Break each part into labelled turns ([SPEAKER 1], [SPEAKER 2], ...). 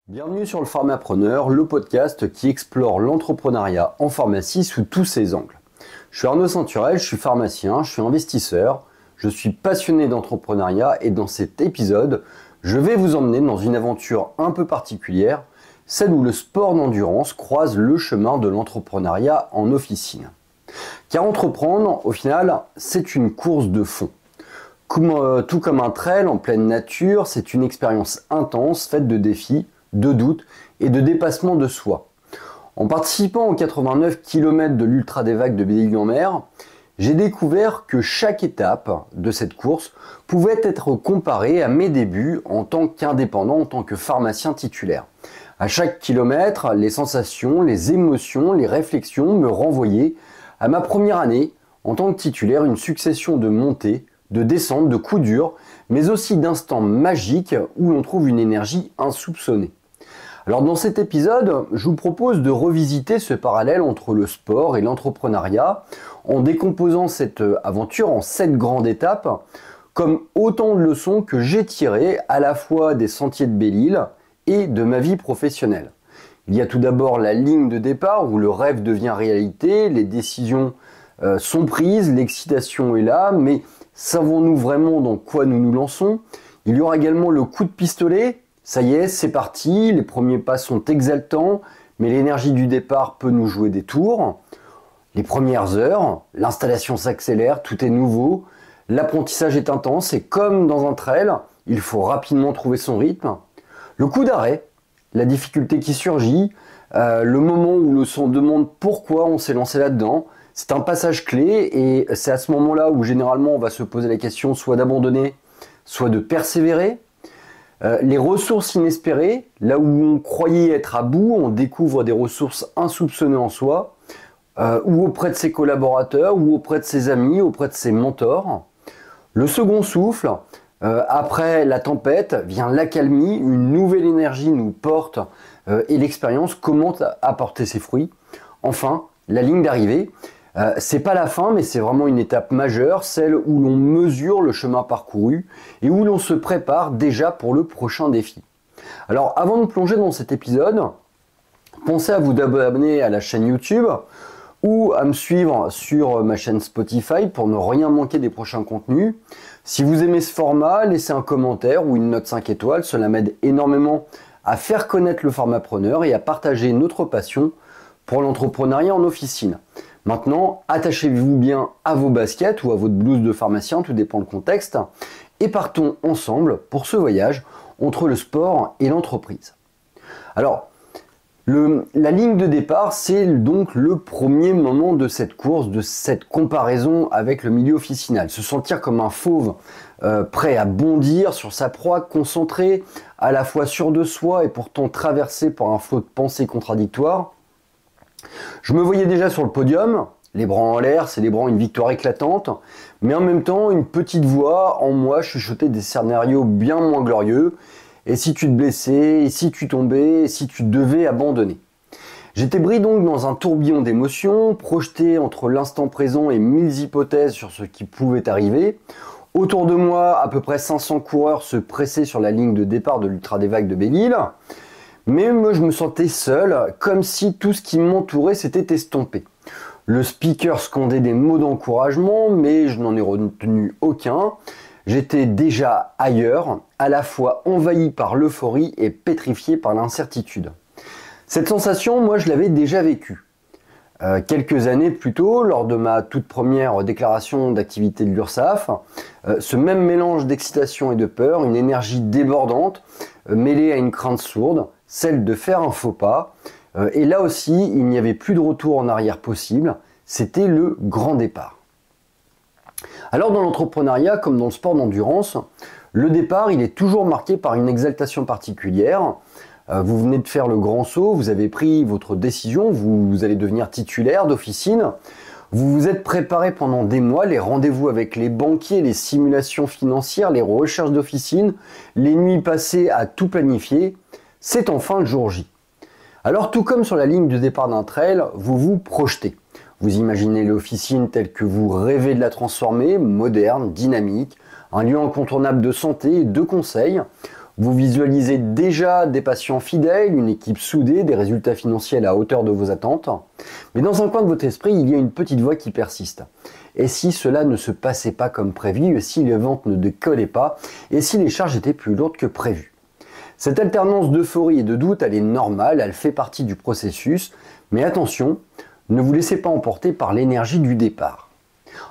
[SPEAKER 1] Bienvenue sur le Pharmapreneur, le podcast qui explore l'entrepreneuriat en pharmacie sous tous ses angles. Je suis Arnaud Sainturel, je suis pharmacien, je suis investisseur, je suis passionné d'entrepreneuriat et dans cet épisode, je vais vous emmener dans une aventure un peu particulière, celle où le sport d'endurance croise le chemin de l'entrepreneuriat en officine. Car entreprendre, au final, c'est une course de fond. Tout comme un trail en pleine nature, c'est une expérience intense faite de défis, de doutes et de dépassement de soi. En participant aux 89 km de l'Ultra des Vagues de Belle-Île-en-Mer, j'ai découvert que chaque étape de cette course pouvait être comparée à mes débuts en tant qu'indépendant, en tant que pharmacien titulaire. À chaque kilomètre, les sensations, les émotions, les réflexions me renvoyaient à ma première année en tant que titulaire, une succession de montées, de descentes, de coups durs, mais aussi d'instants magiques où l'on trouve une énergie insoupçonnée. Alors dans cet épisode, je vous propose de revisiter ce parallèle entre le sport et l'entrepreneuriat en décomposant cette aventure en 7 grandes étapes comme autant de leçons que j'ai tirées à la fois des sentiers de Belle-Île et de ma vie professionnelle. Il y a tout d'abord la ligne de départ où le rêve devient réalité, les décisions sont prises, l'excitation est là, mais savons-nous vraiment dans quoi nous nous lançons? Il y aura également le coup de pistolet. Ça y est, c'est parti, les premiers pas sont exaltants, mais l'énergie du départ peut nous jouer des tours. Les premières heures, l'installation s'accélère, tout est nouveau, l'apprentissage est intense et comme dans un trail, il faut rapidement trouver son rythme. Le coup d'arrêt, la difficulté qui surgit, le moment où l'on se demande pourquoi on s'est lancé là-dedans, c'est un passage clé et c'est à ce moment-là où généralement on va se poser la question soit d'abandonner, soit de persévérer. Les ressources inespérées, là où on croyait être à bout, on découvre des ressources insoupçonnées en soi, ou auprès de ses collaborateurs, ou auprès de ses amis, auprès de ses mentors. Le second souffle, après la tempête, vient l'accalmie, une nouvelle énergie nous porte et l'expérience commence à porter ses fruits. Enfin, la ligne d'arrivée, c'est pas la fin, mais c'est vraiment une étape majeure, celle où l'on mesure le chemin parcouru et où l'on se prépare déjà pour le prochain défi. Alors, avant de plonger dans cet épisode, pensez à vous abonner à la chaîne YouTube ou à me suivre sur ma chaîne Spotify pour ne rien manquer des prochains contenus. Si vous aimez ce format, laissez un commentaire ou une note 5 étoiles, cela m'aide énormément à faire connaître le Pharmapreneur et à partager notre passion pour l'entrepreneuriat en officine. Maintenant, attachez-vous bien à vos baskets ou à votre blouse de pharmacien, tout dépend du contexte, et partons ensemble pour ce voyage entre le sport et l'entreprise. Alors, la ligne de départ, c'est donc le premier moment de cette course, de cette comparaison avec le milieu officinal. Se sentir comme un fauve, prêt à bondir sur sa proie, concentré, à la fois sûr de soi et pourtant traversé par un flot de pensées contradictoires. Je me voyais déjà sur le podium, les bras en l'air, célébrant une victoire éclatante, mais en même temps, une petite voix en moi chuchotait des scénarios bien moins glorieux. Et si tu te blessais, et si tu tombais, et si tu devais abandonner. J'étais pris donc dans un tourbillon d'émotions, projeté entre l'instant présent et 1000 hypothèses sur ce qui pouvait arriver. Autour de moi, à peu près 500 coureurs se pressaient sur la ligne de départ de l'Ultra des Vagues de Belle-Île. Mais moi, je me sentais seul, comme si tout ce qui m'entourait s'était estompé. Le speaker scandait des mots d'encouragement, mais je n'en ai retenu aucun. J'étais déjà ailleurs, à la fois envahi par l'euphorie et pétrifié par l'incertitude. Cette sensation, moi, je l'avais déjà vécue. Quelques années plus tôt, lors de ma toute première déclaration d'activité de l'URSSAF, ce même mélange d'excitation et de peur, une énergie débordante, mêlée à une crainte sourde, celle de faire un faux pas. Et là aussi, il n'y avait plus de retour en arrière possible. C'était le grand départ. Alors dans l'entrepreneuriat, comme dans le sport d'endurance, le départ, il est toujours marqué par une exaltation particulière. Vous venez de faire le grand saut, vous avez pris votre décision, vous allez devenir titulaire d'officine. Vous vous êtes préparé pendant des mois, les rendez-vous avec les banquiers, les simulations financières, les recherches d'officine, les nuits passées à tout planifier. C'est enfin le jour J. Alors tout comme sur la ligne de départ d'un trail, vous vous projetez. Vous imaginez l'officine telle que vous rêvez de la transformer, moderne, dynamique, un lieu incontournable de santé et de conseils. Vous visualisez déjà des patients fidèles, une équipe soudée, des résultats financiers à la hauteur de vos attentes. Mais dans un coin de votre esprit, il y a une petite voix qui persiste. Et si cela ne se passait pas comme prévu, et si les ventes ne décollaient pas, et si les charges étaient plus lourdes que prévu? Cette alternance d'euphorie et de doute, elle est normale, elle fait partie du processus. Mais attention, ne vous laissez pas emporter par l'énergie du départ.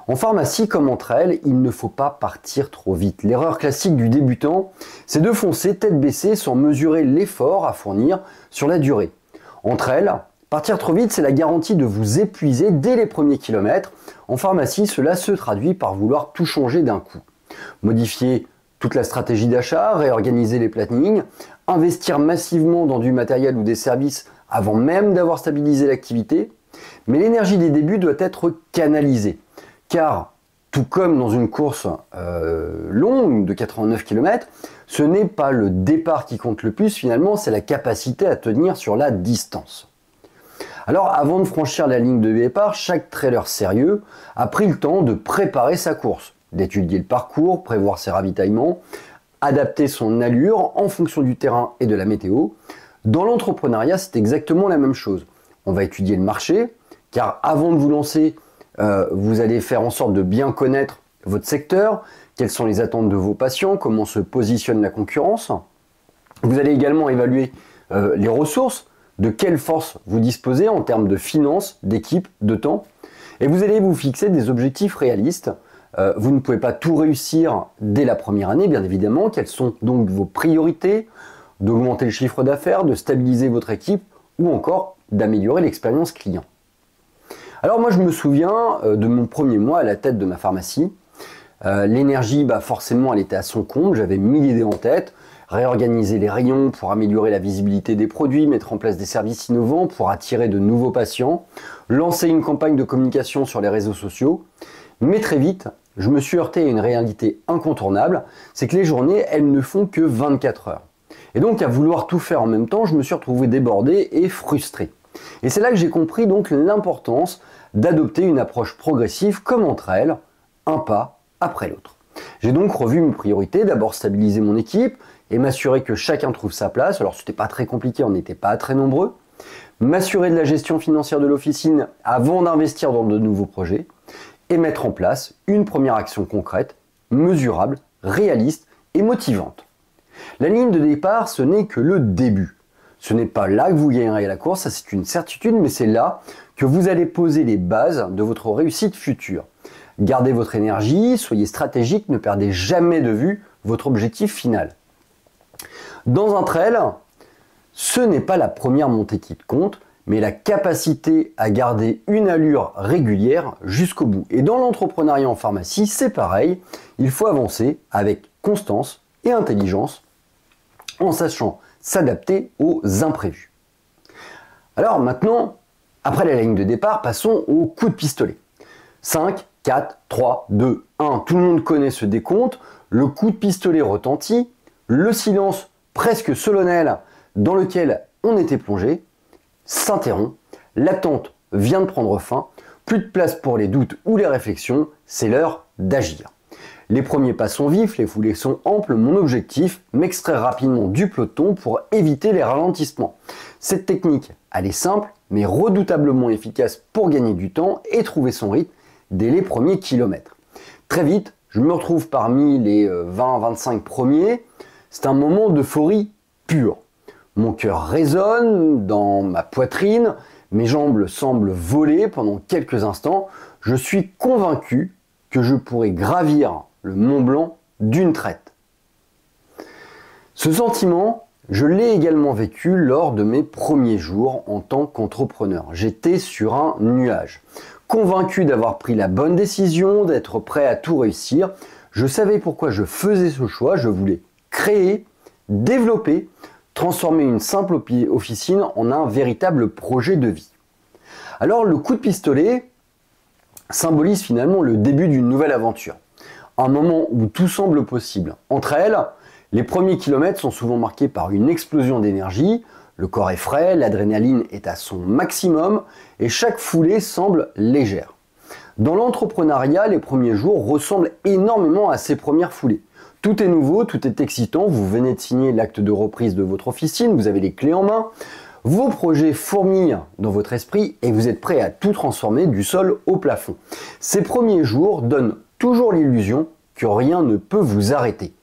[SPEAKER 1] En pharmacie comme entre elles, il ne faut pas partir trop vite. L'erreur classique du débutant, c'est de foncer tête baissée sans mesurer l'effort à fournir sur la durée. Entre elles, partir trop vite, c'est la garantie de vous épuiser dès les premiers kilomètres. En pharmacie, cela se traduit par vouloir tout changer d'un coup. Modifier toute la stratégie d'achat, réorganiser les plannings, investir massivement dans du matériel ou des services avant même d'avoir stabilisé l'activité. Mais l'énergie des débuts doit être canalisée. Car, tout comme dans une course longue de 89 km, ce n'est pas le départ qui compte le plus finalement, c'est la capacité à tenir sur la distance. Alors avant de franchir la ligne de départ, chaque trailer sérieux a pris le temps de préparer sa course, d'étudier le parcours, prévoir ses ravitaillements, adapter son allure en fonction du terrain et de la météo. Dans l'entrepreneuriat, c'est exactement la même chose. On va étudier le marché, car avant de vous lancer, vous allez faire en sorte de bien connaître votre secteur, quelles sont les attentes de vos patients, comment se positionne la concurrence. Vous allez également évaluer les ressources, de quelle force vous disposez en termes de finances, d'équipe, de temps. Et vous allez vous fixer des objectifs réalistes. Vous ne pouvez pas tout réussir dès la première année, bien évidemment. Quelles sont donc vos priorités? D'augmenter le chiffre d'affaires, de stabiliser votre équipe ou encore d'améliorer l'expérience client. Alors moi je me souviens de mon premier mois à la tête de ma pharmacie. L'énergie, forcément elle était à son comble, j'avais 1000 idées en tête. Réorganiser les rayons pour améliorer la visibilité des produits, mettre en place des services innovants pour attirer de nouveaux patients, lancer une campagne de communication sur les réseaux sociaux. Mais très vite, je me suis heurté à une réalité incontournable, c'est que les journées, elles ne font que 24 heures. Et donc à vouloir tout faire en même temps, je me suis retrouvé débordé et frustré. Et c'est là que j'ai compris donc l'importance d'adopter une approche progressive comme entre elles, un pas après l'autre. J'ai donc revu mes priorités, d'abord stabiliser mon équipe et m'assurer que chacun trouve sa place. Alors c'était pas très compliqué, on n'était pas très nombreux. M'assurer de la gestion financière de l'officine avant d'investir dans de nouveaux projets et mettre en place une première action concrète, mesurable, réaliste et motivante. La ligne de départ, ce n'est que le début. Ce n'est pas là que vous gagnerez la course, ça c'est une certitude, mais c'est là que vous allez poser les bases de votre réussite future. Gardez votre énergie, soyez stratégique, ne perdez jamais de vue votre objectif final. Dans un trail, ce n'est pas la première montée qui compte, mais la capacité à garder une allure régulière jusqu'au bout. Et dans l'entrepreneuriat en pharmacie, c'est pareil, il faut avancer avec constance et intelligence en sachant s'adapter aux imprévus. Alors maintenant, après la ligne de départ, passons au coup de pistolet. 5, 4, 3, 2, 1. Tout le monde connaît ce décompte. Le coup de pistolet retentit. Le silence presque solennel dans lequel on était plongé s'interrompt. L'attente vient de prendre fin. Plus de place pour les doutes ou les réflexions. C'est l'heure d'agir. Les premiers pas sont vifs, les foulées sont amples. Mon objectif, m'extraire rapidement du peloton pour éviter les ralentissements. Cette technique, elle est simple, mais redoutablement efficace pour gagner du temps et trouver son rythme dès les premiers kilomètres. Très vite, je me retrouve parmi les 20-25 premiers. C'est un moment d'euphorie pure. Mon cœur résonne dans ma poitrine, mes jambes semblent voler pendant quelques instants. Je suis convaincu que je pourrais gravir le Mont Blanc d'une traite. Ce sentiment, je l'ai également vécu lors de mes premiers jours en tant qu'entrepreneur. J'étais sur un nuage. Convaincu d'avoir pris la bonne décision, d'être prêt à tout réussir, je savais pourquoi je faisais ce choix. Je voulais créer, développer, transformer une simple officine en un véritable projet de vie. Alors le coup de pistolet symbolise finalement le début d'une nouvelle aventure. Un moment où tout semble possible. Entre elles, les premiers kilomètres sont souvent marqués par une explosion d'énergie, le corps est frais, l'adrénaline est à son maximum et chaque foulée semble légère. Dans l'entrepreneuriat, les premiers jours ressemblent énormément à ces premières foulées. Tout est nouveau, tout est excitant, vous venez de signer l'acte de reprise de votre officine, vous avez les clés en main, vos projets fourmillent dans votre esprit et vous êtes prêt à tout transformer du sol au plafond. Ces premiers jours donnent toujours l'illusion que rien ne peut vous arrêter.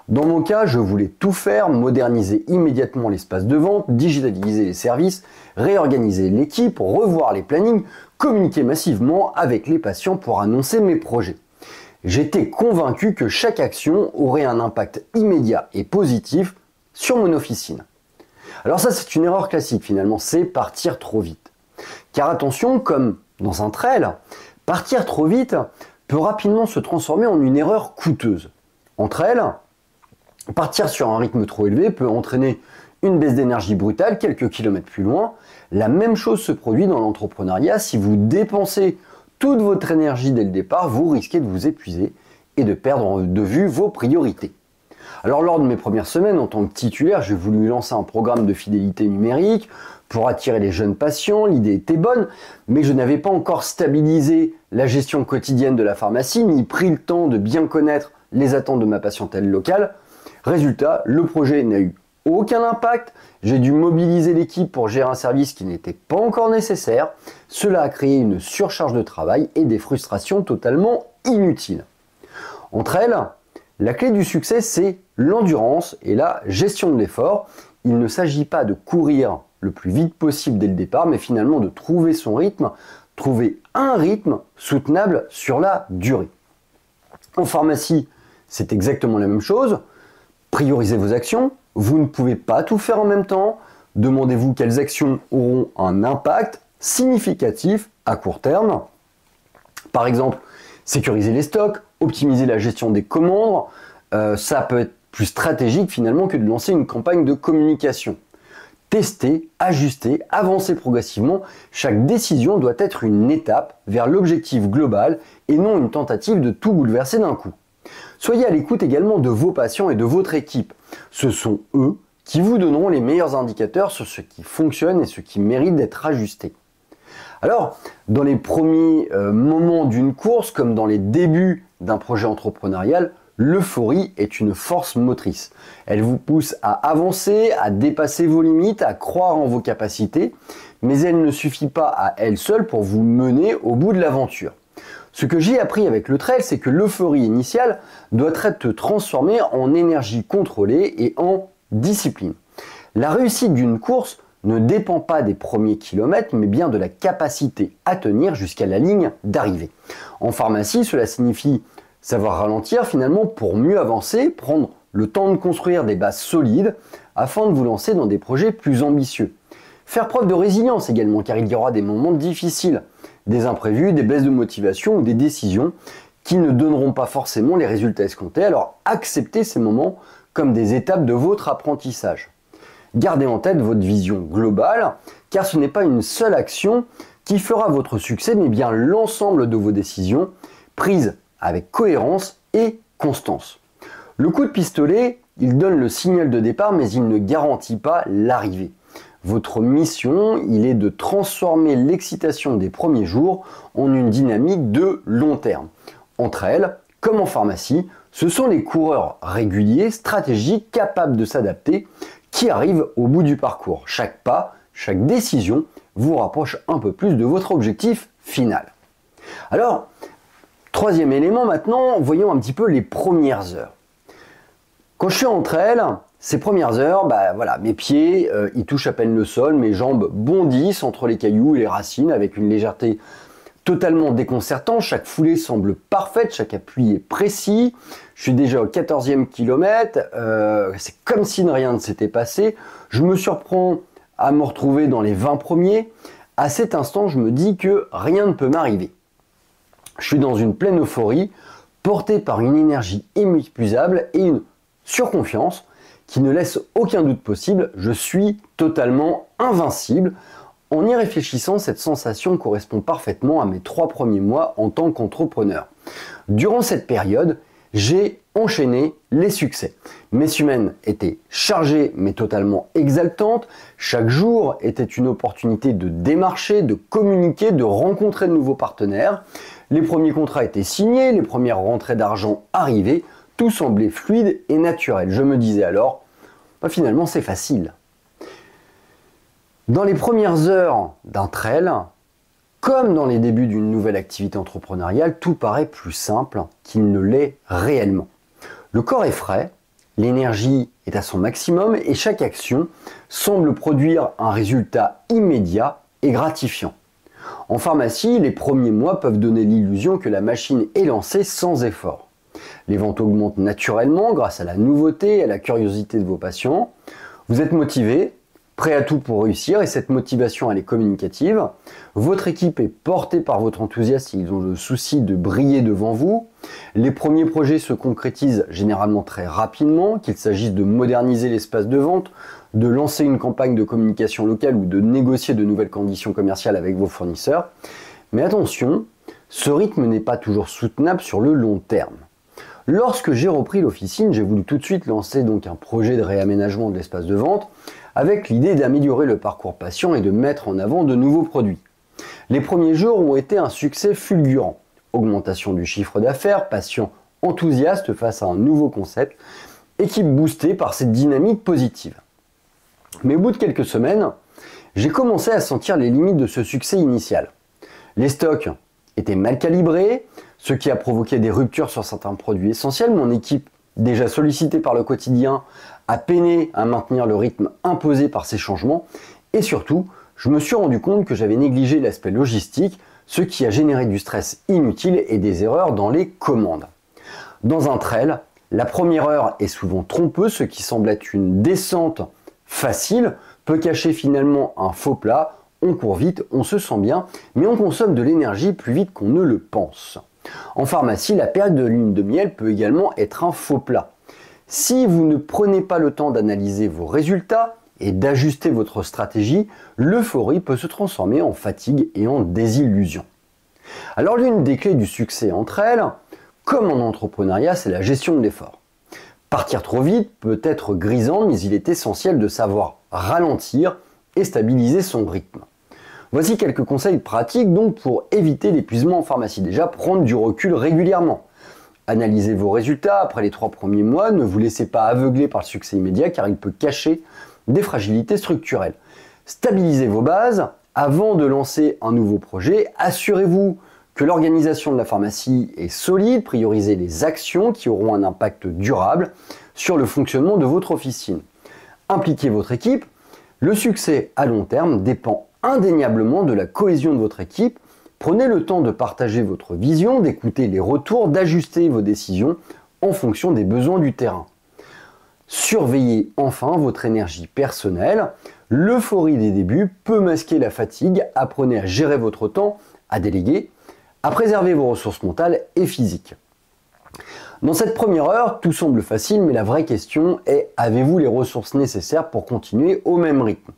[SPEAKER 1] Dans mon cas, je voulais tout faire, moderniser immédiatement l'espace de vente, digitaliser les services, réorganiser l'équipe, revoir les plannings, communiquer massivement avec les patients pour annoncer mes projets. J'étais convaincu que chaque action aurait un impact immédiat et positif sur mon officine. Alors ça, c'est une erreur classique finalement, c'est partir trop vite. Car attention, comme dans un trail, partir trop vite peut rapidement se transformer en une erreur coûteuse. En trail, partir sur un rythme trop élevé peut entraîner une baisse d'énergie brutale quelques kilomètres plus loin. La même chose se produit dans l'entrepreneuriat. Si vous dépensez toute votre énergie dès le départ, vous risquez de vous épuiser et de perdre de vue vos priorités. Alors lors de mes premières semaines en tant que titulaire, j'ai voulu lancer un programme de fidélité numérique pour attirer les jeunes patients. L'idée était bonne, mais je n'avais pas encore stabilisé la gestion quotidienne de la pharmacie, ni pris le temps de bien connaître les attentes de ma patientèle locale. Résultat, le projet n'a eu aucun impact, j'ai dû mobiliser l'équipe pour gérer un service qui n'était pas encore nécessaire. Cela a créé une surcharge de travail et des frustrations totalement inutiles. Entre elles, la clé du succès, c'est l'endurance et la gestion de l'effort. Il ne s'agit pas de courir le plus vite possible dès le départ, mais finalement de trouver son rythme, trouver un rythme soutenable sur la durée. En pharmacie, c'est exactement la même chose. Priorisez vos actions. Vous ne pouvez pas tout faire en même temps. Demandez-vous quelles actions auront un impact significatif à court terme. Par exemple, sécuriser les stocks, optimiser la gestion des commandes. Ça peut être plus stratégique finalement que de lancer une campagne de communication. Tester, ajuster, avancer progressivement. Chaque décision doit être une étape vers l'objectif global et non une tentative de tout bouleverser d'un coup. Soyez à l'écoute également de vos patients et de votre équipe. Ce sont eux qui vous donneront les meilleurs indicateurs sur ce qui fonctionne et ce qui mérite d'être ajusté. Alors, dans les premiers moments d'une course, comme dans les débuts d'un projet entrepreneurial, l'euphorie est une force motrice. Elle vous pousse à avancer, à dépasser vos limites, à croire en vos capacités, mais elle ne suffit pas à elle seule pour vous mener au bout de l'aventure. Ce que j'ai appris avec le trail, c'est que l'euphorie initiale doit être transformée en énergie contrôlée et en discipline. La réussite d'une course ne dépend pas des premiers kilomètres, mais bien de la capacité à tenir jusqu'à la ligne d'arrivée. En pharmacie, cela signifie savoir ralentir finalement pour mieux avancer, prendre le temps de construire des bases solides afin de vous lancer dans des projets plus ambitieux. Faire preuve de résilience également, car il y aura des moments difficiles, des imprévus, des baisses de motivation ou des décisions qui ne donneront pas forcément les résultats escomptés. Alors acceptez ces moments comme des étapes de votre apprentissage. Gardez en tête votre vision globale, car ce n'est pas une seule action qui fera votre succès, mais bien l'ensemble de vos décisions prises avec cohérence et constance. Le coup de pistolet, il donne le signal de départ, mais il ne garantit pas l'arrivée. Votre mission, il est de transformer l'excitation des premiers jours en une dynamique de long terme. Entre elles, comme en pharmacie, ce sont les coureurs réguliers, stratégiques, capables de s'adapter, qui arrivent au bout du parcours. Chaque pas, chaque décision vous rapproche un peu plus de votre objectif final. Alors, troisième élément maintenant, voyons un petit peu les premières heures. Quand je suis entre elles, ces premières heures, mes pieds, ils touchent à peine le sol, mes jambes bondissent entre les cailloux et les racines avec une légèreté totalement déconcertante. Chaque foulée semble parfaite, chaque appui est précis. Je suis déjà au 14e kilomètre, c'est comme si rien ne s'était passé. Je me surprends à me retrouver dans les 20 premiers. À cet instant, je me dis que rien ne peut m'arriver. Je suis dans une pleine euphorie, porté par une énergie inépuisable et une surconfiance qui ne laisse aucun doute possible. Je suis totalement invincible. En y réfléchissant, cette sensation correspond parfaitement à mes 3 premiers mois en tant qu'entrepreneur. Durant cette période, j'ai enchaîné les succès. Mes semaines étaient chargées mais totalement exaltantes. Chaque jour était une opportunité de démarcher, de communiquer, de rencontrer de nouveaux partenaires. Les premiers contrats étaient signés, les premières rentrées d'argent arrivaient, tout semblait fluide et naturel. Je me disais alors, finalement c'est facile. Dans les premières heures d'un trail, comme dans les débuts d'une nouvelle activité entrepreneuriale, tout paraît plus simple qu'il ne l'est réellement. Le corps est frais, l'énergie est à son maximum et chaque action semble produire un résultat immédiat et gratifiant. En pharmacie, les premiers mois peuvent donner l'illusion que la machine est lancée sans effort. Les ventes augmentent naturellement grâce à la nouveauté et à la curiosité de vos patients. Vous êtes motivé, prêt à tout pour réussir et cette motivation elle est communicative. Votre équipe est portée par votre enthousiasme et ils ont le souci de briller devant vous. Les premiers projets se concrétisent généralement très rapidement, qu'il s'agisse de moderniser l'espace de vente, de lancer une campagne de communication locale ou de négocier de nouvelles conditions commerciales avec vos fournisseurs. Mais attention, ce rythme n'est pas toujours soutenable sur le long terme. Lorsque j'ai repris l'officine, j'ai voulu tout de suite lancer donc un projet de réaménagement de l'espace de vente avec l'idée d'améliorer le parcours patient et de mettre en avant de nouveaux produits. Les premiers jours ont été un succès fulgurant. Augmentation du chiffre d'affaires, patients enthousiastes face à un nouveau concept, équipe boostée par cette dynamique positive. Mais au bout de quelques semaines, j'ai commencé à sentir les limites de ce succès initial. Les stocks étaient mal calibrés, ce qui a provoqué des ruptures sur certains produits essentiels. Mon équipe, déjà sollicitée par le quotidien, a peiné à maintenir le rythme imposé par ces changements. Et surtout, je me suis rendu compte que j'avais négligé l'aspect logistique, ce qui a généré du stress inutile et des erreurs dans les commandes. Dans un trail, la première heure est souvent trompeuse, ce qui semble être une descente facile peut cacher finalement un faux plat. On court vite, on se sent bien, mais on consomme de l'énergie plus vite qu'on ne le pense. En pharmacie, la période de lune de miel peut également être un faux plat. Si vous ne prenez pas le temps d'analyser vos résultats et d'ajuster votre stratégie, l'euphorie peut se transformer en fatigue et en désillusion. Alors l'une des clés du succès entre elles, comme en entrepreneuriat, c'est la gestion de l'effort. Partir trop vite peut être grisant, mais il est essentiel de savoir ralentir et stabiliser son rythme. Voici quelques conseils pratiques donc pour éviter l'épuisement en pharmacie. Déjà, prendre du recul régulièrement. Analysez vos résultats après les 3 premiers mois, ne vous laissez pas aveugler par le succès immédiat car il peut cacher des fragilités structurelles. Stabilisez vos bases avant de lancer un nouveau projet. Assurez-vous que l'organisation de la pharmacie est solide, priorisez les actions qui auront un impact durable sur le fonctionnement de votre officine. Impliquez votre équipe. Le succès à long terme dépend indéniablement de la cohésion de votre équipe. Prenez le temps de partager votre vision, d'écouter les retours, d'ajuster vos décisions en fonction des besoins du terrain. Surveillez enfin votre énergie personnelle. L'euphorie des débuts peut masquer la fatigue. Apprenez à gérer votre temps, à déléguer, à préserver vos ressources mentales et physiques. Dans cette première heure, tout semble facile, mais la vraie question est: avez-vous les ressources nécessaires pour continuer au même rythme?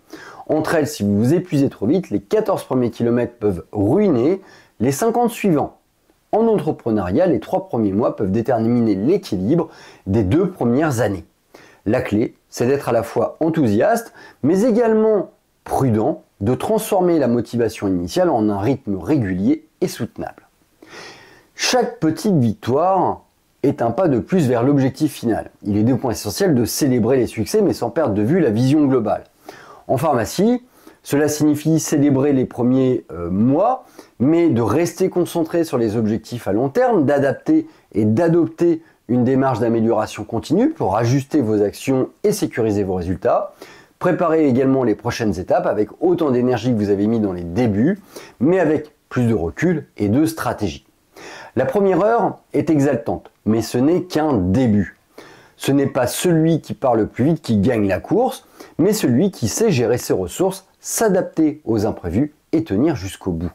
[SPEAKER 1] Entre elles, si vous vous épuisez trop vite, les 14 premiers kilomètres peuvent ruiner les 50 suivants. En entrepreneuriat, les 3 premiers mois peuvent déterminer l'équilibre des 2 premières années. La clé, c'est d'être à la fois enthousiaste, mais également prudent, de transformer la motivation initiale en un rythme régulier et soutenable. Chaque petite victoire est un pas de plus vers l'objectif final. Il est des points essentiels de célébrer les succès, mais sans perdre de vue la vision globale. En pharmacie, cela signifie célébrer les premiers mois, mais de rester concentré sur les objectifs à long terme, d'adapter et d'adopter une démarche d'amélioration continue pour ajuster vos actions et sécuriser vos résultats. Préparez également les prochaines étapes avec autant d'énergie que vous avez mis dans les débuts, mais avec plus de recul et de stratégie. La première heure est exaltante, mais ce n'est qu'un début. Ce n'est pas celui qui part le plus vite qui gagne la course, mais celui qui sait gérer ses ressources, s'adapter aux imprévus et tenir jusqu'au bout.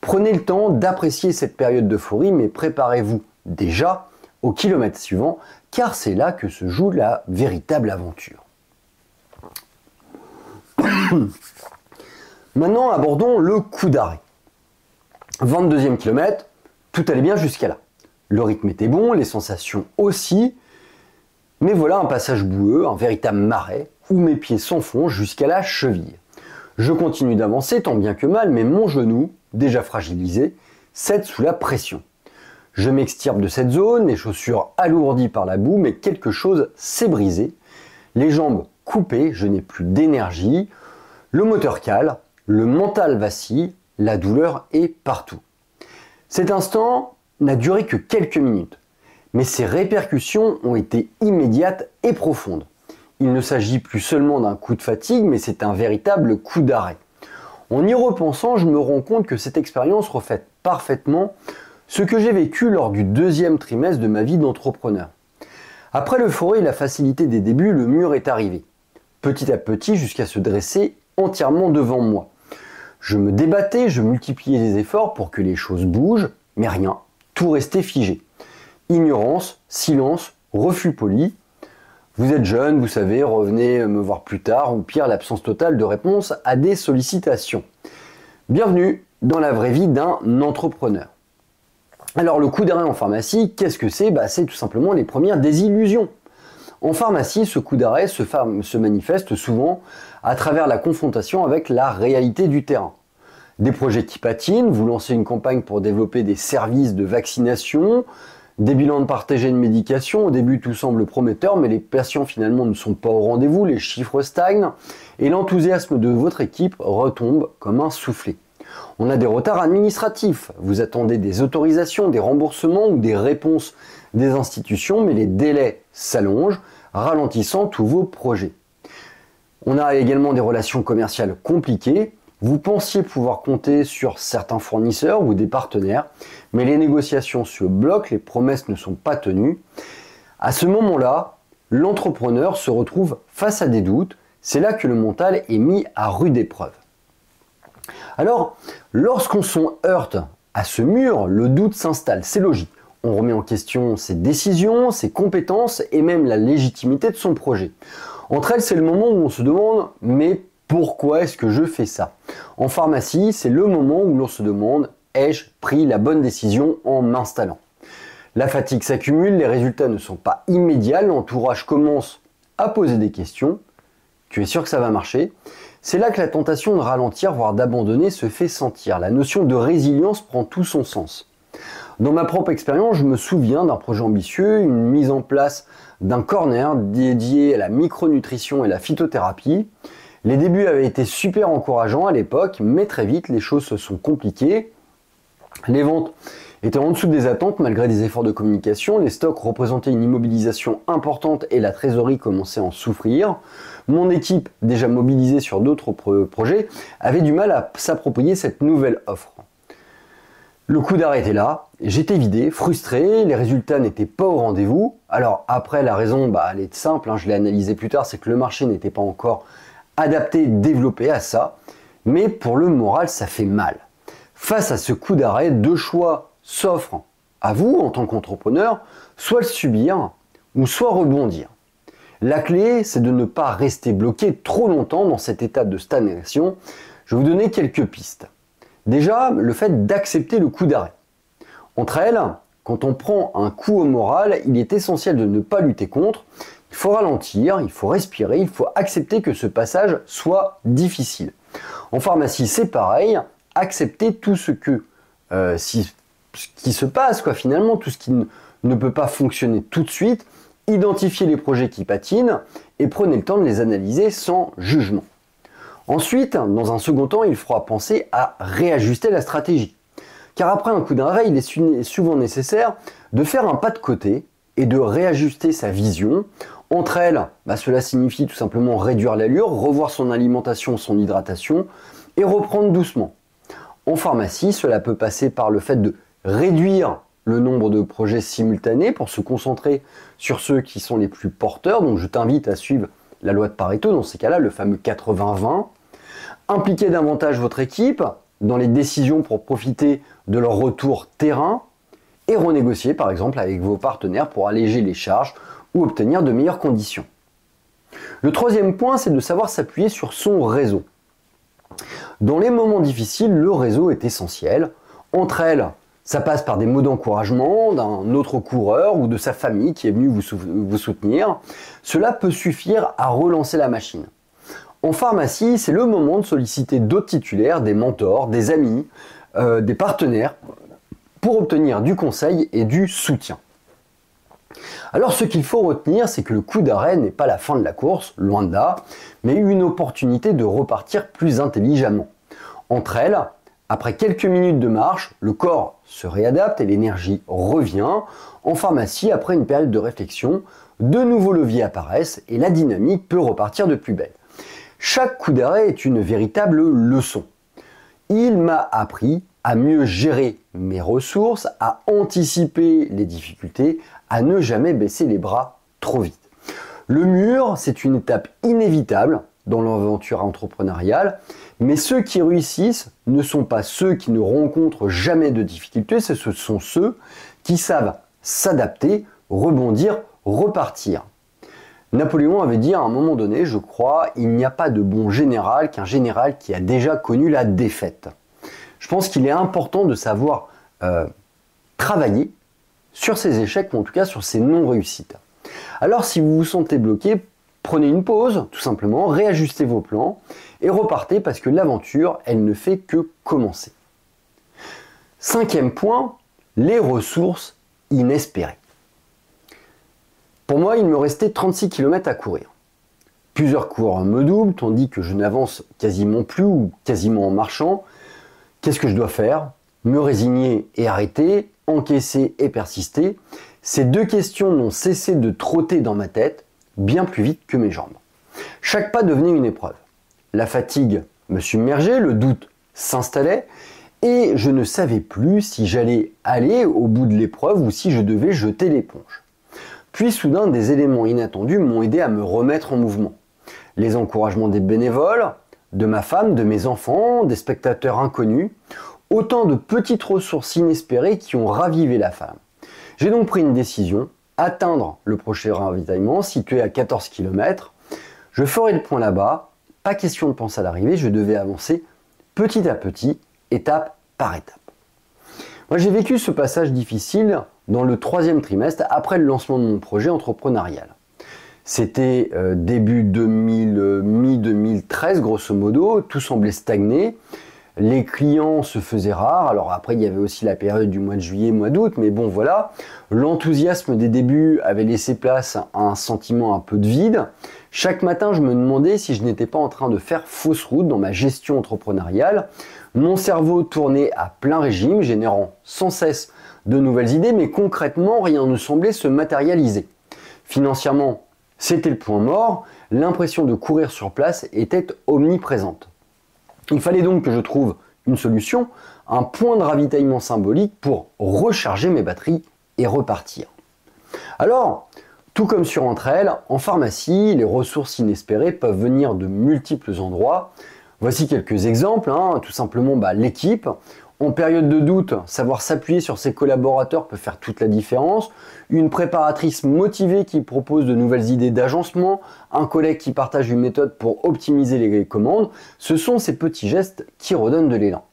[SPEAKER 1] Prenez le temps d'apprécier cette période d'euphorie, mais préparez-vous déjà au kilomètre suivant, car c'est là que se joue la véritable aventure. Maintenant, abordons le coup d'arrêt. 22e kilomètre, tout allait bien jusqu'à là. Le rythme était bon, les sensations aussi, mais voilà un passage boueux, un véritable marais, où mes pieds s'enfoncent jusqu'à la cheville. Je continue d'avancer tant bien que mal, mais mon genou, déjà fragilisé, cède sous la pression. Je m'extirpe de cette zone, les chaussures alourdies par la boue, mais quelque chose s'est brisé. Les jambes coupées, je n'ai plus d'énergie, le moteur cale, le mental vacille, la douleur est partout. Cet instant n'a duré que quelques minutes, mais ses répercussions ont été immédiates et profondes. Il ne s'agit plus seulement d'un coup de fatigue, mais c'est un véritable coup d'arrêt. En y repensant, je me rends compte que cette expérience reflète parfaitement ce que j'ai vécu lors du deuxième trimestre de ma vie d'entrepreneur. Après l'euphorie et la facilité des débuts, le mur est arrivé, petit à petit jusqu'à se dresser entièrement devant moi. Je me débattais, je multipliais les efforts pour que les choses bougent, mais rien, tout restait figé. Ignorance, silence, refus poli. Vous êtes jeune, vous savez, revenez me voir plus tard, ou pire, l'absence totale de réponse à des sollicitations. Bienvenue dans la vraie vie d'un entrepreneur. Alors le coup d'arrêt en pharmacie, qu'est-ce que c'est? C'est tout simplement les premières désillusions. En pharmacie, ce coup d'arrêt se manifeste souvent à travers la confrontation avec la réalité du terrain. Des projets qui patinent, vous lancez une campagne pour développer des services de vaccination, des bilans de partagés de médication, au début tout semble prometteur, mais les patients finalement ne sont pas au rendez-vous, les chiffres stagnent, et l'enthousiasme de votre équipe retombe comme un soufflet. On a des retards administratifs, vous attendez des autorisations, des remboursements ou des réponses des institutions, mais les délais s'allongent, ralentissant tous vos projets. On a également des relations commerciales compliquées, vous pensiez pouvoir compter sur certains fournisseurs ou des partenaires, mais les négociations se bloquent, les promesses ne sont pas tenues. À ce moment-là, l'entrepreneur se retrouve face à des doutes, c'est là que le mental est mis à rude épreuve. Alors, lorsqu'on s'en heurte à ce mur, le doute s'installe, c'est logique. On remet en question ses décisions, ses compétences et même la légitimité de son projet. Entre elles, c'est le moment où on se demande « mais pourquoi est-ce que je fais ça ?» En pharmacie, c'est le moment où l'on se demande « ai-je pris la bonne décision en m'installant ?» La fatigue s'accumule, les résultats ne sont pas immédiats, l'entourage commence à poser des questions. Tu es sûr que ça va marcher? C'est là que la tentation de ralentir, voire d'abandonner, se fait sentir. La notion de résilience prend tout son sens. Dans ma propre expérience, je me souviens d'un projet ambitieux, une mise en place d'un corner dédié à la micronutrition et la phytothérapie. Les débuts avaient été super encourageants à l'époque, mais très vite les choses se sont compliquées. Les ventes étaient en dessous des attentes malgré des efforts de communication, les stocks représentaient une immobilisation importante et la trésorerie commençait à en souffrir. Mon équipe, déjà mobilisée sur d'autres projets, avait du mal à s'approprier cette nouvelle offre. Le coup d'arrêt était là, j'étais vidé, frustré, les résultats n'étaient pas au rendez-vous. Alors après, la raison, elle est simple, je l'ai analysé plus tard, c'est que le marché n'était pas encore adapté, développé à ça. Mais pour le moral, ça fait mal. Face à ce coup d'arrêt, deux choix s'offrent à vous en tant qu'entrepreneur, soit le subir ou soit rebondir. La clé, c'est de ne pas rester bloqué trop longtemps dans cet état de stagnation. Je vais vous donner quelques pistes. Déjà, le fait d'accepter le coup d'arrêt. Entre elles, quand on prend un coup au moral, il est essentiel de ne pas lutter contre. Il faut ralentir, il faut respirer, il faut accepter que ce passage soit difficile. En pharmacie, c'est pareil, accepter tout ce qui se passe, finalement, tout ce qui ne peut pas fonctionner tout de suite, identifier les projets qui patinent et prenez le temps de les analyser sans jugement. Ensuite, dans un second temps, il faudra penser à réajuster la stratégie. Car après un coup d'arrêt, il est souvent nécessaire de faire un pas de côté et de réajuster sa vision. Entre elles, cela signifie tout simplement réduire l'allure, revoir son alimentation, son hydratation et reprendre doucement. En pharmacie, cela peut passer par le fait de réduire le nombre de projets simultanés pour se concentrer sur ceux qui sont les plus porteurs. Donc je t'invite à suivre la loi de Pareto, dans ces cas-là, le fameux 80-20. Impliquer davantage votre équipe dans les décisions pour profiter de leur retour terrain et renégocier par exemple avec vos partenaires pour alléger les charges ou obtenir de meilleures conditions. Le troisième point, c'est de savoir s'appuyer sur son réseau. Dans les moments difficiles, le réseau est essentiel. Entre elles, ça passe par des mots d'encouragement d'un autre coureur ou de sa famille qui est venu vous soutenir. Cela peut suffire à relancer la machine. En pharmacie, c'est le moment de solliciter d'autres titulaires, des mentors, des amis, des partenaires pour obtenir du conseil et du soutien. Alors ce qu'il faut retenir, c'est que le coup d'arrêt n'est pas la fin de la course, loin de là, mais une opportunité de repartir plus intelligemment. Entre elles, après quelques minutes de marche, le corps se réadapte et l'énergie revient. En pharmacie, après une période de réflexion, de nouveaux leviers apparaissent et la dynamique peut repartir de plus belle. Chaque coup d'arrêt est une véritable leçon. Il m'a appris à mieux gérer mes ressources, à anticiper les difficultés, à ne jamais baisser les bras trop vite. Le mur, c'est une étape inévitable dans l'aventure entrepreneuriale, mais ceux qui réussissent ne sont pas ceux qui ne rencontrent jamais de difficultés, ce sont ceux qui savent s'adapter, rebondir, repartir. Napoléon avait dit à un moment donné, je crois, il n'y a pas de bon général qu'un général qui a déjà connu la défaite. Je pense qu'il est important de savoir travailler sur ses échecs, ou en tout cas sur ses non-réussites. Alors si vous vous sentez bloqué, prenez une pause, tout simplement, réajustez vos plans et repartez parce que l'aventure, elle ne fait que commencer. 5e point, les ressources inespérées. Pour moi, il me restait 36 km à courir. Plusieurs coureurs me doublent, tandis que je n'avance quasiment plus ou quasiment en marchant. Qu'est-ce que je dois faire? Me résigner et arrêter? Encaisser et persister? Ces deux questions n'ont cessé de trotter dans ma tête, bien plus vite que mes jambes. Chaque pas devenait une épreuve. La fatigue me submergeait, le doute s'installait, et je ne savais plus si j'allais aller au bout de l'épreuve ou si je devais jeter l'éponge. Puis soudain, des éléments inattendus m'ont aidé à me remettre en mouvement. Les encouragements des bénévoles, de ma femme, de mes enfants, des spectateurs inconnus, autant de petites ressources inespérées qui ont ravivé la flamme. J'ai donc pris une décision, atteindre le prochain ravitaillement situé à 14 km. Je ferai le point là-bas, pas question de penser à l'arrivée, je devais avancer petit à petit, étape par étape. Moi j'ai vécu ce passage difficile dans le 3e trimestre après le lancement de mon projet entrepreneurial. C'était début mi-2013 grosso modo, tout semblait stagner. Les clients se faisaient rares, alors après il y avait aussi la période du mois de juillet, mois d'août, mais bon voilà, l'enthousiasme des débuts avait laissé place à un sentiment un peu de vide. Chaque matin je me demandais si je n'étais pas en train de faire fausse route dans ma gestion entrepreneuriale. Mon cerveau tournait à plein régime, générant sans cesse de nouvelles idées, mais concrètement rien ne semblait se matérialiser. Financièrement, c'était le point mort, l'impression de courir sur place était omniprésente. Il fallait donc que je trouve une solution, un point de ravitaillement symbolique pour recharger mes batteries et repartir. Alors, tout comme sur Entre elles, en pharmacie, les ressources inespérées peuvent venir de multiples endroits. Voici quelques exemples, tout simplement l'équipe. En période de doute, savoir s'appuyer sur ses collaborateurs peut faire toute la différence. Une préparatrice motivée qui propose de nouvelles idées d'agencement, un collègue qui partage une méthode pour optimiser les commandes, ce sont ces petits gestes qui redonnent de l'élan.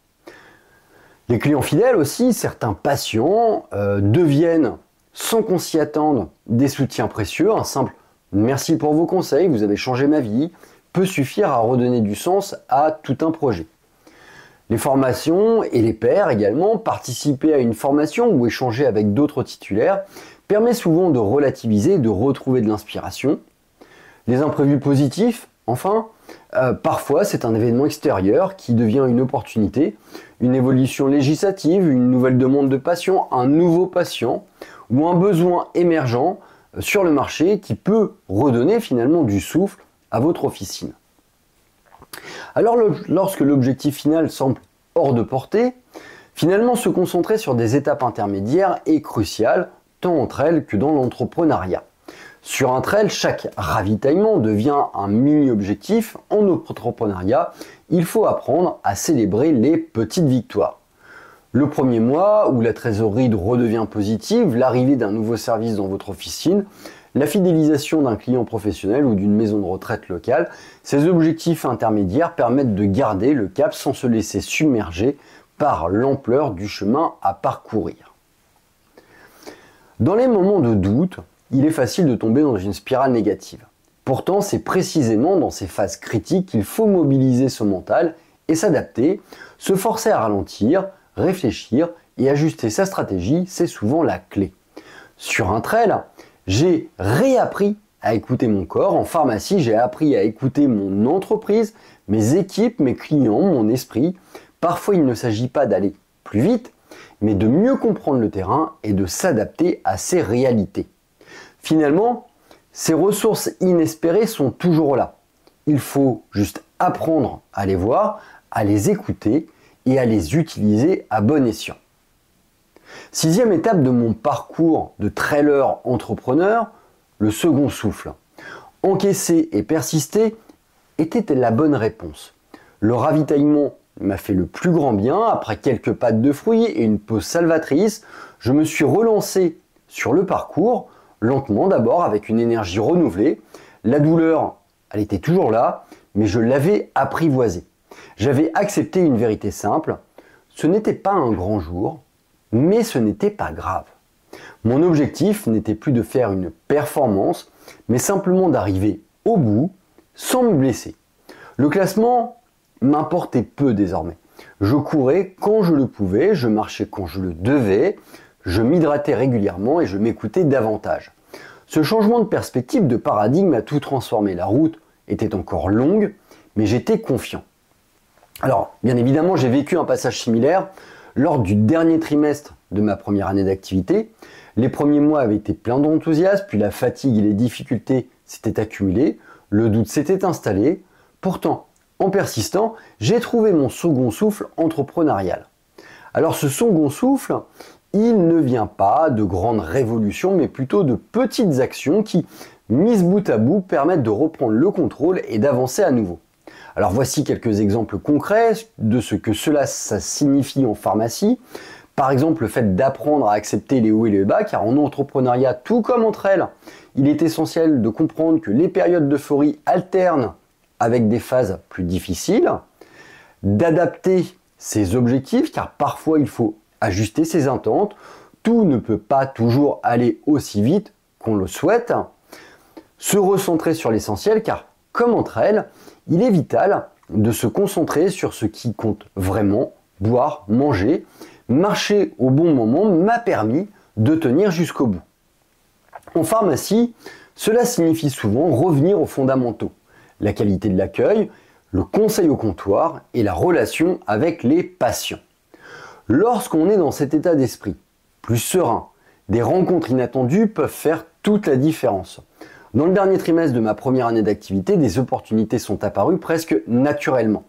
[SPEAKER 1] Les clients fidèles aussi, certains patients deviennent, sans qu'on s'y attende, des soutiens précieux. Un simple « merci pour vos conseils, vous avez changé ma vie » peut suffire à redonner du sens à tout un projet. Les formations et les pairs également, participer à une formation ou échanger avec d'autres titulaires permet souvent de relativiser et de retrouver de l'inspiration. Les imprévus positifs, enfin, parfois c'est un événement extérieur qui devient une opportunité, une évolution législative, une nouvelle demande de patient, un nouveau patient ou un besoin émergent sur le marché qui peut redonner finalement du souffle à votre officine. Alors lorsque l'objectif final semble hors de portée, finalement se concentrer sur des étapes intermédiaires est crucial, tant entre elles que dans l'entrepreneuriat. Sur Entre elles, chaque ravitaillement devient un mini-objectif. En entrepreneuriat, il faut apprendre à célébrer les petites victoires. Le premier mois où la trésorerie redevient positive, l'arrivée d'un nouveau service dans votre officine, la fidélisation d'un client professionnel ou d'une maison de retraite locale, ces objectifs intermédiaires permettent de garder le cap sans se laisser submerger par l'ampleur du chemin à parcourir. Dans les moments de doute, il est facile de tomber dans une spirale négative. Pourtant, c'est précisément dans ces phases critiques qu'il faut mobiliser son mental et s'adapter, se forcer à ralentir, réfléchir et ajuster sa stratégie, c'est souvent la clé. Sur un trail, j'ai réappris à écouter mon corps. En pharmacie, j'ai appris à écouter mon entreprise, mes équipes, mes clients, mon esprit. Parfois, il ne s'agit pas d'aller plus vite, mais de mieux comprendre le terrain et de s'adapter à ses réalités. Finalement, ces ressources inespérées sont toujours là. Il faut juste apprendre à les voir, à les écouter et à les utiliser à bon escient. Sixième étape de mon parcours de trailer entrepreneur, le second souffle. Encaisser et persister était la bonne réponse. Le ravitaillement m'a fait le plus grand bien. Après quelques pâtes de fruits et une pause salvatrice, je me suis relancé sur le parcours, lentement d'abord avec une énergie renouvelée. La douleur, elle était toujours là, mais je l'avais apprivoisée. J'avais accepté une vérité simple, ce n'était pas un grand jour, mais ce n'était pas grave. Mon objectif n'était plus de faire une performance, mais simplement d'arriver au bout sans me blesser. Le classement m'importait peu désormais. Je courais quand je le pouvais, je marchais quand je le devais, je m'hydratais régulièrement et je m'écoutais davantage. Ce changement de perspective, de paradigme a tout transformé. La route était encore longue, mais j'étais confiant. Alors, bien évidemment, j'ai vécu un passage similaire lors du dernier trimestre de ma première année d'activité. Les premiers mois avaient été pleins d'enthousiasme, puis la fatigue et les difficultés s'étaient accumulées, le doute s'était installé. Pourtant, en persistant, j'ai trouvé mon second souffle entrepreneurial. Alors ce second souffle, il ne vient pas de grandes révolutions, mais plutôt de petites actions qui, mises bout à bout, permettent de reprendre le contrôle et d'avancer à nouveau. Alors voici quelques exemples concrets de ce que ça signifie en pharmacie. Par exemple, le fait d'apprendre à accepter les hauts et les bas, car en entrepreneuriat, tout comme entre elles, il est essentiel de comprendre que les périodes d'euphorie alternent avec des phases plus difficiles, d'adapter ses objectifs, car parfois il faut ajuster ses attentes, tout ne peut pas toujours aller aussi vite qu'on le souhaite, se recentrer sur l'essentiel, car comme entre elles, il est vital de se concentrer sur ce qui compte vraiment, boire, manger. Marcher au bon moment m'a permis de tenir jusqu'au bout. En pharmacie, cela signifie souvent revenir aux fondamentaux, la qualité de l'accueil, le conseil au comptoir et la relation avec les patients. Lorsqu'on est dans cet état d'esprit, plus serein, des rencontres inattendues peuvent faire toute la différence. Dans le dernier trimestre de ma première année d'activité, des opportunités sont apparues presque naturellement.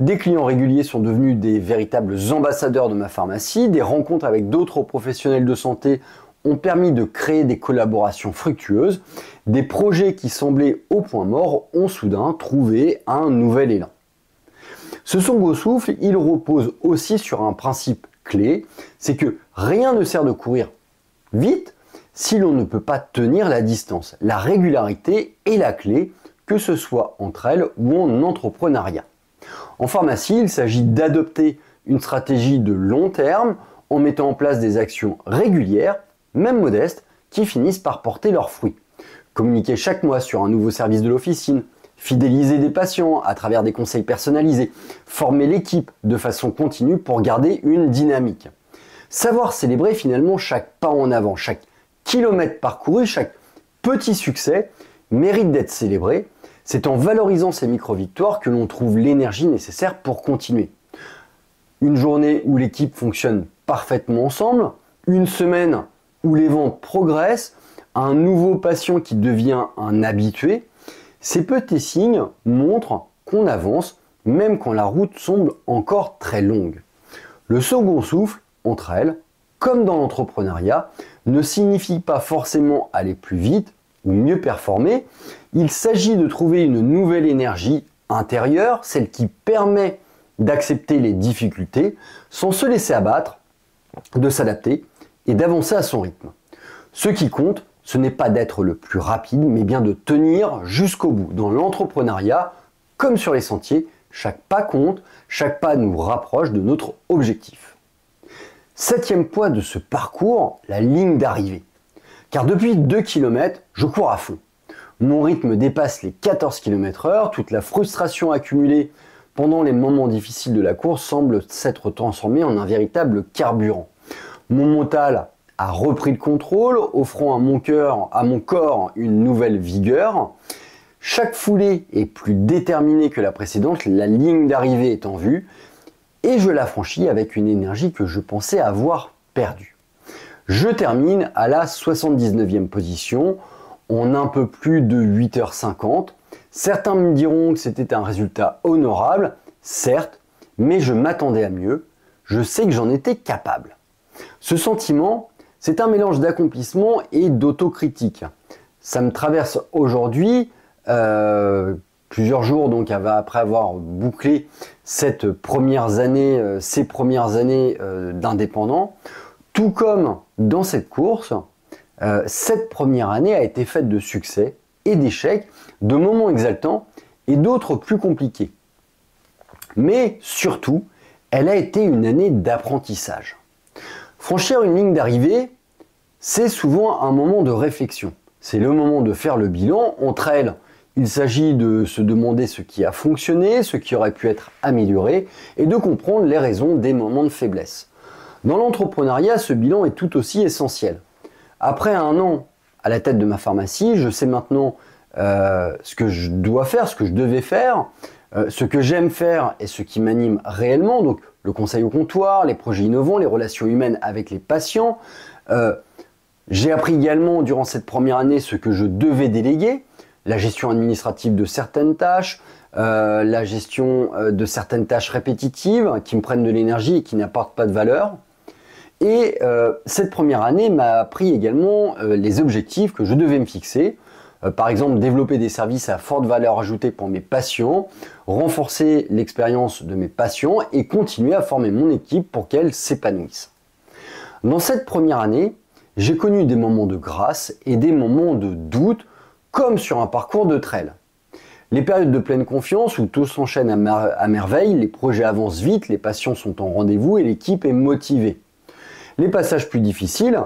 [SPEAKER 1] Des clients réguliers sont devenus des véritables ambassadeurs de ma pharmacie, des rencontres avec d'autres professionnels de santé ont permis de créer des collaborations fructueuses, des projets qui semblaient au point mort ont soudain trouvé un nouvel élan. Ce second souffle, il repose aussi sur un principe clé, c'est que rien ne sert de courir vite si l'on ne peut pas tenir la distance. La régularité est la clé, que ce soit entre elles ou en entrepreneuriat. En pharmacie, il s'agit d'adopter une stratégie de long terme en mettant en place des actions régulières, même modestes, qui finissent par porter leurs fruits. Communiquer chaque mois sur un nouveau service de l'officine, fidéliser des patients à travers des conseils personnalisés, former l'équipe de façon continue pour garder une dynamique. Savoir célébrer finalement chaque pas en avant, chaque kilomètre parcouru, chaque petit succès mérite d'être célébré. C'est en valorisant ces micro-victoires que l'on trouve l'énergie nécessaire pour continuer. Une journée où l'équipe fonctionne parfaitement ensemble, une semaine où les ventes progressent, un nouveau patient qui devient un habitué, ces petits signes montrent qu'on avance même quand la route semble encore très longue. Le second souffle, entre elles, comme dans l'entrepreneuriat, ne signifie pas forcément aller plus vite ou mieux performer. Il s'agit de trouver une nouvelle énergie intérieure, celle qui permet d'accepter les difficultés sans se laisser abattre, de s'adapter et d'avancer à son rythme. Ce qui compte, ce n'est pas d'être le plus rapide, mais bien de tenir jusqu'au bout. Dans l'entrepreneuriat, comme sur les sentiers, chaque pas compte, chaque pas nous rapproche de notre objectif. Septième point de ce parcours, la ligne d'arrivée. Car depuis 2 km, je cours à fond. Mon rythme dépasse les 14 km/h, toute la frustration accumulée pendant les moments difficiles de la course, semble s'être transformé en un véritable carburant. Mon mental a repris le contrôle, offrant à mon corps une nouvelle vigueur. Chaque foulée est plus déterminée que la précédente, la ligne d'arrivée est en vue, et je la franchis avec une énergie que je pensais avoir perdue. Je termine à la 79e position, en un peu plus de 8h50. Certains me diront que c'était un résultat honorable, certes, mais je m'attendais à mieux, je sais que j'en étais capable. Ce sentiment, c'est un mélange d'accomplissement et d'autocritique. Ça me traverse aujourd'hui, plusieurs jours donc après avoir bouclé ces premières années d'indépendant. Tout comme dans cette course, cette première année a été faite de succès et d'échecs, de moments exaltants et d'autres plus compliqués. Mais surtout, elle a été une année d'apprentissage. Franchir une ligne d'arrivée, c'est souvent un moment de réflexion. C'est le moment de faire le bilan. Entre elles, il s'agit de se demander ce qui a fonctionné, ce qui aurait pu être amélioré et de comprendre les raisons des moments de faiblesse. Dans l'entrepreneuriat, ce bilan est tout aussi essentiel. Après un an à la tête de ma pharmacie, je sais maintenant ce que je dois faire, ce que je devais faire, ce que j'aime faire et ce qui m'anime réellement, donc le conseil au comptoir, les projets innovants, les relations humaines avec les patients. J'ai appris également durant cette première année ce que je devais déléguer, la gestion administrative de certaines tâches, la gestion de certaines tâches répétitives qui me prennent de l'énergie et qui n'apportent pas de valeur. Et cette première année m'a appris également les objectifs que je devais me fixer. Par exemple, développer des services à forte valeur ajoutée pour mes patients, renforcer l'expérience de mes patients et continuer à former mon équipe pour qu'elle s'épanouisse. Dans cette première année, j'ai connu des moments de grâce et des moments de doute, comme sur un parcours de trail. Les périodes de pleine confiance où tout s'enchaîne à merveille, les projets avancent vite, les patients sont en rendez-vous et l'équipe est motivée. Les passages plus difficiles,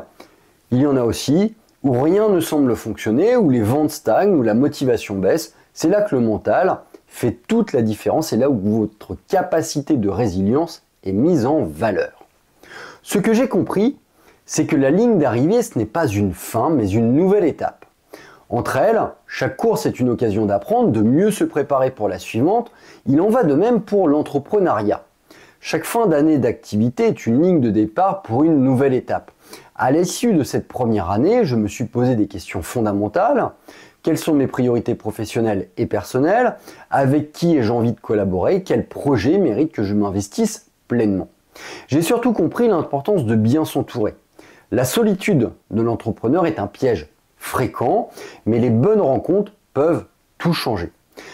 [SPEAKER 1] il y en a aussi, où rien ne semble fonctionner, où les ventes stagnent, où la motivation baisse. C'est là que le mental fait toute la différence et là où votre capacité de résilience est mise en valeur. Ce que j'ai compris, c'est que la ligne d'arrivée, ce n'est pas une fin, mais une nouvelle étape. Entre elles, chaque course est une occasion d'apprendre, de mieux se préparer pour la suivante. Il en va de même pour l'entrepreneuriat. Chaque fin d'année d'activité est une ligne de départ pour une nouvelle étape. À l'issue de cette première année, je me suis posé des questions fondamentales. Quelles sont mes priorités professionnelles et personnelles? Avec qui ai-je envie de collaborer? Quel projet mérite que je m'investisse pleinement? J'ai surtout compris l'importance de bien s'entourer. La solitude de l'entrepreneur est un piège fréquent, mais les bonnes rencontres peuvent tout changer.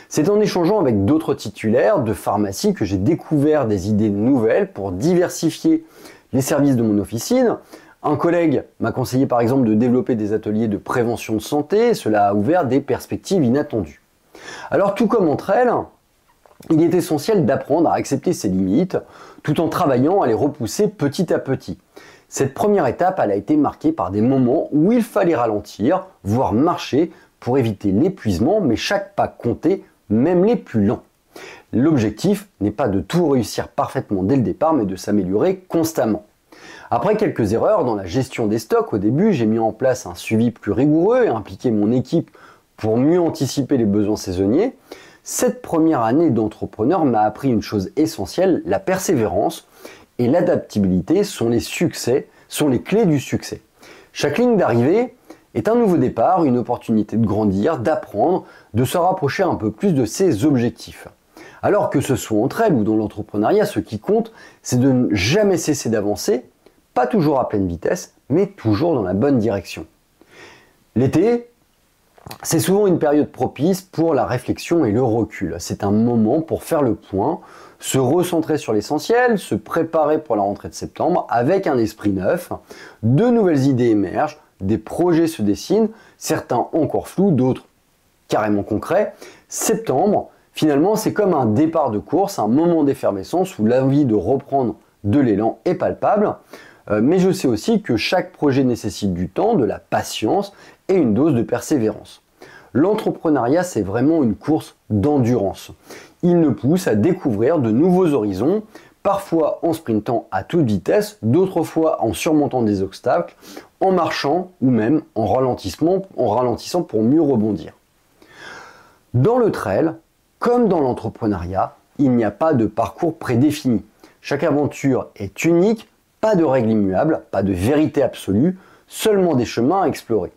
[SPEAKER 1] C'est en échangeant avec d'autres titulaires de pharmacie que j'ai découvert des idées nouvelles pour diversifier les services de mon officine. Un collègue m'a conseillé par exemple de développer des ateliers de prévention de santé, et cela a ouvert des perspectives inattendues. Alors tout comme entre elles, il est essentiel d'apprendre à accepter ses limites tout en travaillant à les repousser petit à petit. Cette première étape, elle a été marquée par des moments où il fallait ralentir, voire marcher pour éviter l'épuisement, mais chaque pas comptait, même les plus lents. L'objectif n'est pas de tout réussir parfaitement dès le départ, mais de s'améliorer constamment. Après quelques erreurs dans la gestion des stocks, au début, j'ai mis en place un suivi plus rigoureux et impliqué mon équipe pour mieux anticiper les besoins saisonniers. Cette première année d'entrepreneur m'a appris une chose essentielle, la persévérance et l'adaptabilité sont les clés du succès. Chaque ligne d'arrivée est un nouveau départ, une opportunité de grandir, d'apprendre, de se rapprocher un peu plus de ses objectifs. Alors que ce soit entre elles ou dans l'entrepreneuriat, ce qui compte, c'est de ne jamais cesser d'avancer, pas toujours à pleine vitesse, mais toujours dans la bonne direction. L'été, c'est souvent une période propice pour la réflexion et le recul. C'est un moment pour faire le point, se recentrer sur l'essentiel, se préparer pour la rentrée de septembre avec un esprit neuf. De nouvelles idées émergent, des projets se dessinent, certains encore flous, d'autres carrément concrets. Septembre, finalement, c'est comme un départ de course, un moment d'effervescence où l'envie de reprendre de l'élan est palpable. Mais je sais aussi que chaque projet nécessite du temps, de la patience et une dose de persévérance. L'entrepreneuriat, c'est vraiment une course d'endurance. Il nous pousse à découvrir de nouveaux horizons, parfois en sprintant à toute vitesse, d'autres fois en surmontant des obstacles, en marchant ou même en ralentissant pour mieux rebondir. Dans le trail, comme dans l'entrepreneuriat, il n'y a pas de parcours prédéfini. Chaque aventure est unique, pas de règles immuables, pas de vérité absolue, seulement des chemins à explorer.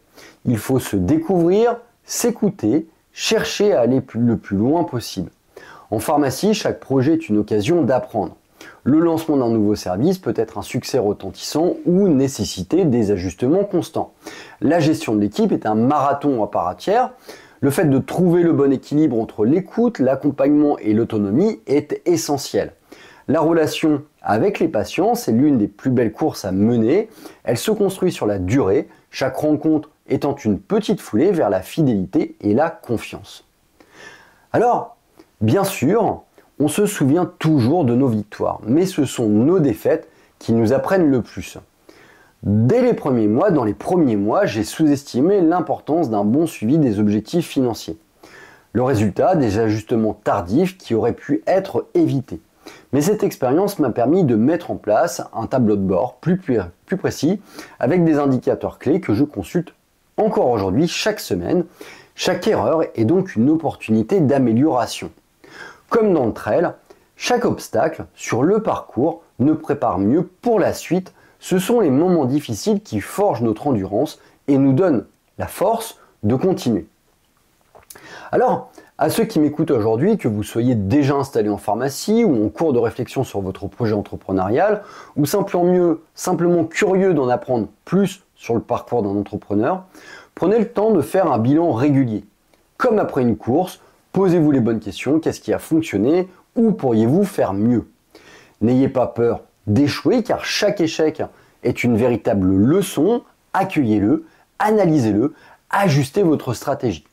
[SPEAKER 1] Il faut se découvrir, s'écouter, chercher à aller le plus loin possible. En pharmacie, chaque projet est une occasion d'apprendre. Le lancement d'un nouveau service peut être un succès retentissant ou nécessiter des ajustements constants. La gestion de l'équipe est un marathon à part entière. Le fait de trouver le bon équilibre entre l'écoute, l'accompagnement et l'autonomie est essentiel. La relation avec les patients, c'est l'une des plus belles courses à mener. Elle se construit sur la durée, chaque rencontre étant une petite foulée vers la fidélité et la confiance. Alors, bien sûr, on se souvient toujours de nos victoires, mais ce sont nos défaites qui nous apprennent le plus. Dès les premiers mois, j'ai sous-estimé l'importance d'un bon suivi des objectifs financiers. Le résultat, des ajustements tardifs qui auraient pu être évités. Mais cette expérience m'a permis de mettre en place un tableau de bord plus précis avec des indicateurs clés que je consulte encore aujourd'hui chaque semaine. Chaque erreur est donc une opportunité d'amélioration. Comme dans le trail, chaque obstacle sur le parcours nous prépare mieux pour la suite. Ce sont les moments difficiles qui forgent notre endurance et nous donnent la force de continuer. Alors, à ceux qui m'écoutent aujourd'hui, que vous soyez déjà installé en pharmacie ou en cours de réflexion sur votre projet entrepreneurial, ou simplement curieux d'en apprendre plus sur le parcours d'un entrepreneur, prenez le temps de faire un bilan régulier. Comme après une course, posez-vous les bonnes questions, qu'est-ce qui a fonctionné, où pourriez-vous faire mieux? N'ayez pas peur d'échouer car chaque échec est une véritable leçon, accueillez-le, analysez-le, ajustez votre stratégie.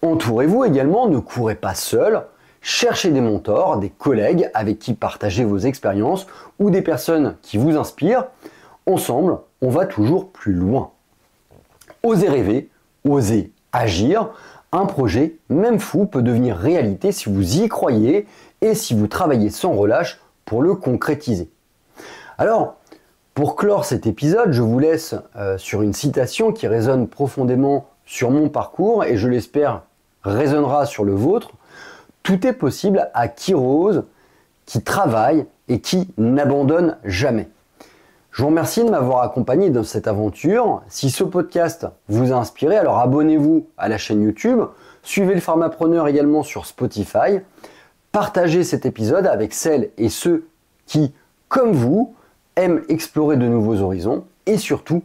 [SPEAKER 1] Entourez-vous également, ne courez pas seul, cherchez des mentors, des collègues avec qui partager vos expériences ou des personnes qui vous inspirent. Ensemble, on va toujours plus loin. Osez rêver, osez agir. Un projet, même fou, peut devenir réalité si vous y croyez et si vous travaillez sans relâche pour le concrétiser. Alors, pour clore cet épisode, je vous laisse sur une citation qui résonne profondément sur mon parcours et je l'espère résonnera sur le vôtre. Tout est possible à qui ose, qui travaille et qui n'abandonne jamais. Je vous remercie de m'avoir accompagné dans cette aventure. Si ce podcast vous a inspiré, alors abonnez-vous à la chaîne YouTube, suivez le Pharmapreneur également sur Spotify, partagez cet épisode avec celles et ceux qui, comme vous, aiment explorer de nouveaux horizons et surtout,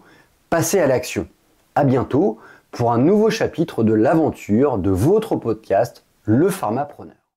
[SPEAKER 1] passez à l'action. À bientôt pour un nouveau chapitre de l'aventure de votre podcast, le Pharmapreneur.